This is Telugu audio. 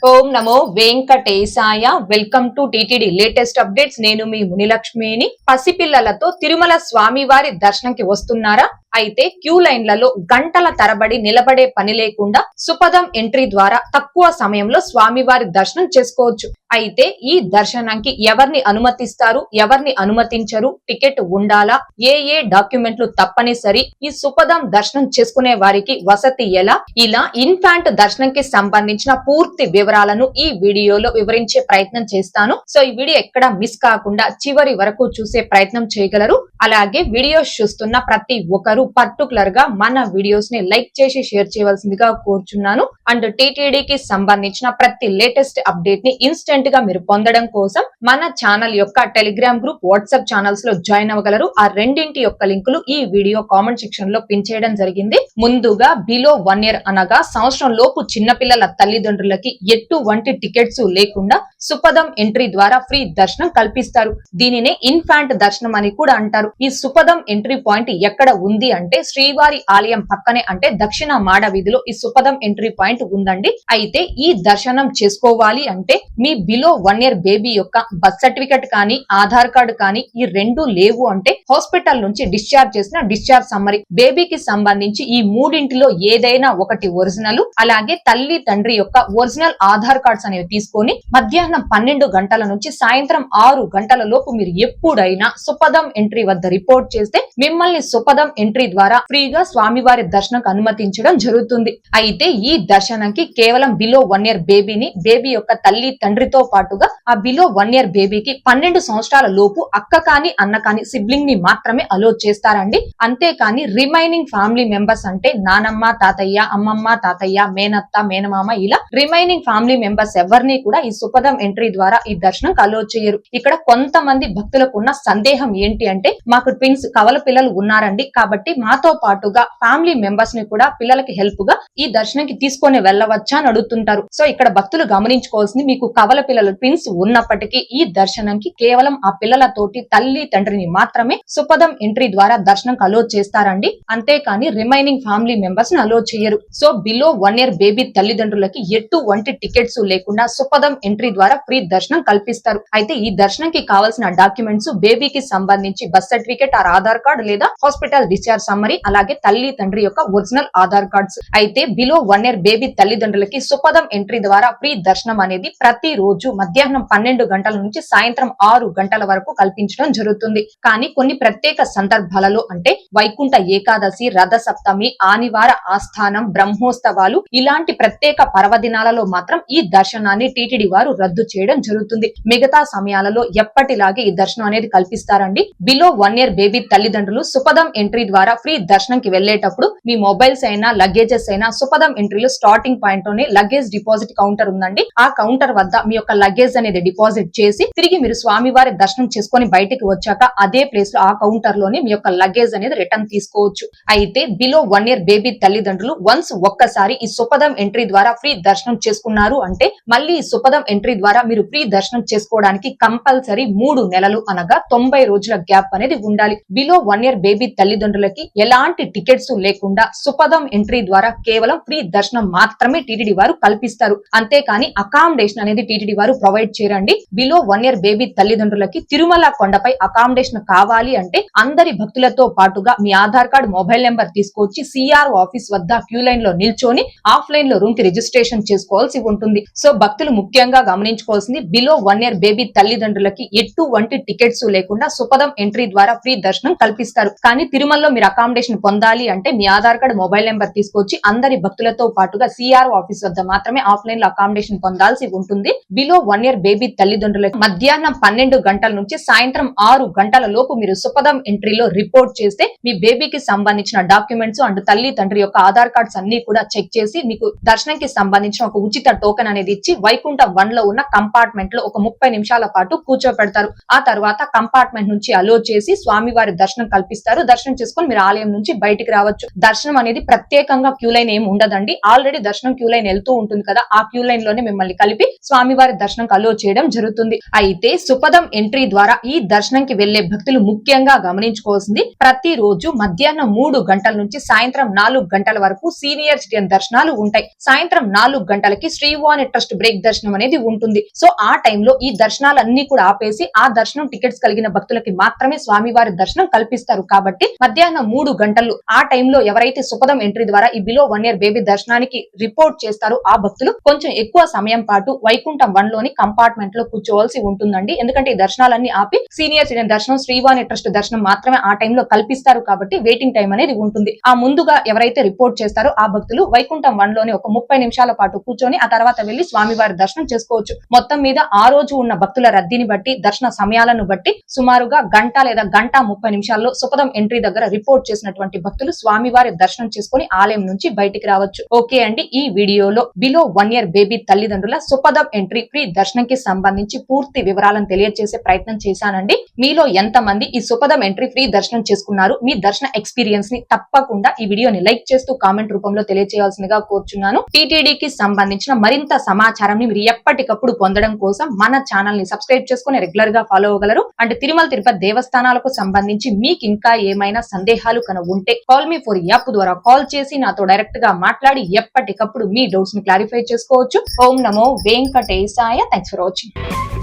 Om Namo Venkatesaya. Welcome to TTD latest updates. నేను మీ మునిలక్ష్మిని. పసిపిల్లలతో తిరుమల స్వామివారి దర్శనంకి వస్తున్నారా? అయితే క్యూ లైన్లలో గంటల తరబడి నిలబడే పని లేకుండా సుపదం ఎంట్రీ ద్వారా తక్కువ సమయంలో స్వామివారి దర్శనం చేసుకోవచ్చు. అయితే ఈ దర్శనానికి ఎవరిని అనుమతిస్తారు, ఎవరిని అనుమతించరు, టికెట్ ఉండాలా, ఏ డాక్యుమెంట్లు తప్పనిసరి, ఈ సుపదం దర్శనం చేసుకునే వారికి వసతి ఎలా, ఇలా ఇన్ఫాంట్ దర్శనంకి సంబంధించిన పూర్తి వివరాలను ఈ వీడియోలో వివరించే ప్రయత్నం చేస్తాను. సో ఈ వీడియో ఎక్కడ మిస్ కాకుండా చివరి వరకు చూసే ప్రయత్నం చేయగలరు. అలాగే వీడియోస్ చూస్తున్న ప్రతి ఒక్కరు పర్టికులర్ గా మన వీడియోస్ ని లైక్ చేసి షేర్ చేయవలసిందిగా కోరుచున్నాను. అండ్ టీటీడీకి సంబంధించిన ప్రతి లేటెస్ట్ అప్డేట్ ని ఇన్స్టెంట్ గా మీరు పొందడం కోసం మన ఛానల్ యొక్క టెలిగ్రామ్ గ్రూప్, వాట్సాప్ ఛానల్స్ లో జాయిన్ అవ్వగలరు. ఆ రెండింటి యొక్క లింకులు ఈ వీడియో కామెంట్ సెక్షన్ లో పిన్ చేయడం జరిగింది. ముందుగా బిలో 1 year అనగా సంవత్సరం లోపు చిన్నపిల్లల తల్లిదండ్రులకి ఎటువంటి టికెట్స్ లేకుండా సుపదం ఎంట్రీ ద్వారా ఫ్రీ దర్శనం కల్పిస్తారు. దీనినే ఇన్ఫాంట్ దర్శనం అని కూడా అంటారు. ఈ సుపదం ఎంట్రీ పాయింట్ ఎక్కడ ఉంది అంటే శ్రీవారి ఆలయం పక్కనే, అంటే దక్షిణ మాడ వీధిలో ఈ సుపదం ఎంట్రీ పాయింట్ ఉందండి. అయితే ఈ దర్శనం చేసుకోవాలి అంటే మీ బిలో 1 year బేబీ యొక్క బర్త్ సర్టిఫికెట్ కానీ, ఆధార్ కార్డు కానీ ఈ రెండు లేవు అంటే హాస్పిటల్ నుంచి డిశ్చార్జ్ చేసిన డిశ్చార్జ్ సమ్మరీ, బేబీకి సంబంధించి ఈ మూడింటిలో ఏదైనా ఒకటి ఒరిజినల్, అలాగే తల్లి తండ్రి యొక్క ఒరిజినల్ ఆధార్ కార్డ్స్ అనేవి తీసుకొని మధ్యాహ్నం 12 గంటల నుంచి సాయంత్రం 6 గంటల లోపు మీరు ఎప్పుడైనా సుపదం ఎంట్రీ వద్ద రిపోర్ట్ చేస్తే మిమ్మల్ని సుపదం ఎంట్రీ ద్వారా ఫ్రీగా స్వామివారి దర్శనంకు అనుమతించడం జరుగుతుంది. అయితే ఈ దర్శనంకి కేవలం బిలో 1 year బేబీని, బేబీ యొక్క తల్లి తండ్రితో పాటుగా ఆ బిలో 1 year బేబీకి 12 సంవత్సరాల లోపు అక్క కాని అన్న కాని సిబ్లింగ్ ని మాత్రమే అలో చేస్తారండి. అంతేకాని రిమైనింగ్ ఫ్యామిలీ మెంబర్స్ అంటే నానమ్మ, తాతయ్య, అమ్మమ్మ, తాతయ్య, మేనత్త, మేనమామ, ఇలా రిమైనింగ్ ఫ్యామిలీ మెంబర్స్ ఎవరిని కూడా ఈ సుపదం ఎంట్రీ ద్వారా ఈ దర్శనం అలో చేయరు. ఇక్కడ కొంతమంది భక్తులకు ఉన్న సందేహం ఏంటి అంటే, మాకు ట్విన్స్ కవల పిల్లలు ఉన్నారండి, కాబట్టి మాతో పాటుగా ఫ్యామిలీ మెంబర్స్ ని కూడా పిల్లలకి హెల్ప్ గా ఈ దర్శనంకి తీసుకొని వెళ్ళవచ్చా అని అడుగుతుంటారు. సో ఇక్కడ భక్తులు గమనించుకోవాల్సింది, మీకు కవల పిల్లలు ట్విన్స్ ఉన్నప్పటికీ ఈ దర్శనంకి కేవలం ఆ పిల్లలతోటి తల్లి తండ్రిని మాత్రమే సుపదం ఎంట్రీ ద్వారా దర్శనం అలో చేస్తారండి. అంతేకాని రిమైనింగ్ ఫ్యామిలీ మెంబర్స్ ని అలో చేయరు. సో బిలో 1 year బేబీ తల్లిదండ్రులకి ఎటువంటి టికెట్స్ లేకుండా సుపదం ఎంట్రీ ద్వారా ఫ్రీ దర్శనం కల్పిస్తారు. అయితే ఈ దర్శనంకి కావాల్సిన డాక్యుమెంట్స్ బేబీకి సంబంధించి birth certificate or Aadhaar card లేదా హాస్పిటల్ డిశ్చార్జ్ సమ్మరీ, అలాగే తల్లి తండ్రి యొక్క ఒరిజినల్ ఆధార్ కార్డ్స్. అయితే బిలో 1 year బేబీ తల్లిదండ్రులకి సుపదం ఎంట్రీ ద్వారా ఫ్రీ దర్శనం అనేది ప్రతి రోజు మధ్యాహ్నం 12 గంటల నుంచి సాయంత్రం 6 గంటల వరకు కల్పించడం జరుగుతుంది. కానీ కొన్ని ప్రత్యేక సందర్భాలలో అంటే వైకుంఠ ఏకాదశి, రథ సప్తమి, ఆనివార ఆస్థానం, బ్రహ్మోత్సవాలు ఇలాంటి ప్రత్యేక పర్వదినాలలో మాత్రం ఈ దర్శనాన్ని టీటీడీ వారు రద్దు చేయడం జరుగుతుంది. మిగతా సమయాలలో ఎప్పటిలాగే ఈ దర్శనం అనేది కల్పిస్తారండి. బిలో 1 year బేబీ తల్లిదండ్రులు సుపదం ఎంట్రీ ద్వారా ఫ్రీ దర్శనంకి వెళ్లేటప్పుడు మీ మొబైల్స్ అయినా లగేజెస్ అయినా సుపదం ఎంట్రీలో స్టార్టింగ్ పాయింట్ లోనే లగేజ్ డిపాజిట్ కౌంటర్ ఉందండి. ఆ కౌంటర్ వద్ద మీ యొక్క లగేజ్ అనేది డిపాజిట్ చేసి తిరిగి మీరు స్వామివారి దర్శనం చేసుకొని బయటికి వచ్చాక అదే ప్లేస్ లో ఆ కౌంటర్ లోనే మీ యొక్క లగేజ్ అనేది రిటర్న్ తీసుకోవచ్చు. అయితే బిలో 1 year బేబీ తల్లిదండ్రులు వన్స్ ఒక్కసారి ఈ సుపదం ఎంట్రీ ద్వారా ఫ్రీ దర్శనం చేసుకున్నారు అంటే మళ్ళీ ఈ సుపదం ఎంట్రీ ద్వారా మీరు ఫ్రీ దర్శనం చేసుకోవడానికి కంపల్సరీ 3 నెలలు అనగా 90 రోజుల గ్యాప్ అనేది ఉండాలి. బిలో 1 year బేబీ తల్లిదండ్రులకి ఎలాంటి టికెట్స్ లేకుండా సుపదం ఎంట్రీ ద్వారా కేవలం ఫ్రీ దర్శనం మాత్రమే టీటీడీ వారు కల్పిస్తారు. అంతేకాని అకామిడేషన్ అనేది టీటీడీ వారు ప్రొవైడ్ చేయరండి. బిలో 1 year బేబీ తల్లిదండ్రులకి తిరుమల కొండపై అకామిడేషన్ కావాలి అంటే అందరి భక్తులతో పాటుగా మీ ఆధార్ కార్డు, మొబైల్ నెంబర్ తీసుకొచ్చి సిఆర్ఓ ఆఫీస్ వద్ద క్యూ లైన్ లో నిల్చొని ఆఫ్లైన్ లో రూమ్ కి రిజిస్ట్రేషన్ చేసుకోవాల్సి ఉంటుంది. సో భక్తులు ముఖ్యంగా గమనించుకోవాల్సింది, బిలో 1 year బేబీ తల్లిదండ్రులకి ఎటువంటి టికెట్స్ లేకుండా సుపదం ఎంట్రీ ద్వారా ఫ్రీ దర్శనం కల్పిస్తారు. కానీ తిరుమలలో మీరు అకామిడేషన్ పొందాలి అంటే మీ ఆధార్ కార్డు, మొబైల్ నెంబర్ తీసుకొచ్చి అందరి భక్తులతో పాటుగా సిఆర్ఓ ఆఫీస్ వద్ద మాత్రమే ఆఫ్లైన్ లో అకామిడేషన్ పొందాల్సి ఉంటుంది. బిలో 1 year బేబీ తల్లిదండ్రులకి మధ్యాహ్నం 12 గంటల నుంచి సాయంత్రం 6 గంటల లోపు మీరు సుపదం ఎంట్రీలో రిపోర్ట్ చేస్తే మీ బేబీకి సంబంధించిన డాక్యుమెంట్స్ అండ్ తల్లి తండ్రి యొక్క ఆధార్ కార్డ్స్ అన్ని కూడా చెక్ చేసి మీకు దర్శనంకి సంబంధించిన ఒక ఉచిత టోకెన్ అనేది ఇచ్చి వైకుంఠ 1 లో ఉన్న కంపార్ట్మెంట్ లో ఒక 30 నిమిషాల పాటు కూర్చోపెడతారు. ఆ తర్వాత కంపార్ట్మెంట్ నుంచి అలో చేసి స్వామివారి దర్శనం కల్పిస్తారు. దర్శనం చేసుకొని మీరు ఆలయం నుంచి బయటికి రావచ్చు. దర్శనం అనేది ప్రత్యేకంగా క్యూ లైన్ ఏమి ఉండదండి. ఆల్రెడీ దర్శనం క్యూ లైన్ వెళ్తూ ఉంటుంది కదా, ఆ క్యూ లైన్ లోనే మిమ్మల్ని కలిపి స్వామివారి దర్శనం అలో చేయడం జరుగుతుంది. ఉంటుంది. అయితే సుపదం ఎంట్రీ ద్వారా ఈ దర్శనంకి వెళ్లే భక్తులు ముఖ్యంగా గమనించుకోవాల్సింది, ప్రతిరోజు మధ్యాహ్నం 3 గంటల నుంచి సాయంత్రం 4 గంటల వరకు సీనియర్ సిటిజన్ దర్శనాలు ఉంటాయి. సాయంత్రం 4 గంటలకి శ్రీవాణి ట్రస్ట్ బ్రేక్ దర్శనం అనేది ఉంటుంది. సో ఆ టైంలో ఈ దర్శనాలన్నీ కూడా ఆపేసి ఆ దర్శనం టికెట్స్ కలిగిన భక్తులకి మాత్రమే స్వామివారి దర్శనం కల్పిస్తారు. కాబట్టి మధ్యాహ్నం 3 గంటలు ఆ టైంలో ఎవరైతే సుపదం ఎంట్రీ ద్వారా ఈ బిలో 1 ఇయర్ బేబీ దర్శనానికి రిపోర్ట్ చేస్తారో ఆ భక్తులు కొంచెం ఎక్కువ సమయం పాటు వైకుంఠం 1 లోని కంపార్ట్మెంట్ లో కూర్చోవలసి ఉంటుందండి. ఎందుకంటే ఈ దర్శనాలన్నీ ఆపి సీనియర్ సిటిజన్ దర్శనం, శ్రీవాణి ట్రస్ట్ దర్శనం మాత్రమే ఆ టైంలో కల్పిస్తారు. కాబట్టి వెయిటింగ్ టైం అనేది ఉంటుంది. ఆ ముందుగా ఎవరైతే రిపోర్ట్ చేస్తారో ఆ భక్తులు వైకుంఠం 1 లోని ఒక 30 నిమిషాల పాటు కూర్చొని ఆ తర్వాత వెళ్లి స్వామివారి దర్శనం చేసుకోవచ్చు. మొత్తం మీద ఆ రోజు ఉన్న భక్తుల రద్దీని బట్టి, దర్శన సమయాలను బట్టి సుమారుగా గంట లేదా గంట 30 నిమిషాల్లో సుపదం ఎంట్రీ దగ్గర రిపోర్ట్ చేసినటువంటి భక్తులు స్వామివారి దర్శనం చేసుకుని ఆలయం నుంచి బయటికి రావచ్చు. ఓకే అండి, ఈ వీడియోలో బిలో 1 ఇయర్ బేబీ తల్లిదండ్రుల సుపదం ఎంట్రీ ఫ్రీ దర్శనంకి సంబంధించి పూర్తి వివరాలను తెలియజేసే ప్రయత్నం చేశానండి. మీలో ఎంతమంది ఈ సుపదం ఎంట్రీ ఫ్రీ దర్శనం చేసుకున్నారు? మీ దర్శన ఎక్స్పీరియన్స్ ని తప్పకుండా ఈ వీడియోని లైక్ చేస్తూ కామెంట్ రూపంలో తెలియజేయాల్సిందిగా కోరుచున్నాను. టీటీడీకి సంబంధించిన మరింత సమాచారం మీరు ఎప్పటికప్పుడు పొందడం కోసం మన ఛానల్ ని సబ్స్క్రైబ్ చేసుకుని రెగ్యులర్ గా ఫాలో అవ్వగలరు. అండ్ తిరుమల తిరుపతి దేవస్థానాలకు సంబంధించి మీకు ఇంకా ఏమైనా సందేహాలు ఉంటే కాల్ మీ ఫర్ యాప్ ద్వారా కాల్ చేసి నాతో డైరెక్ట్ గా మాట్లాడి ఎప్పటికప్పుడు మీ డౌట్స్ ని క్లారిఫై చేసుకోవచ్చు. ఓం నమో వెంకటేశాయ. Thanks for watching.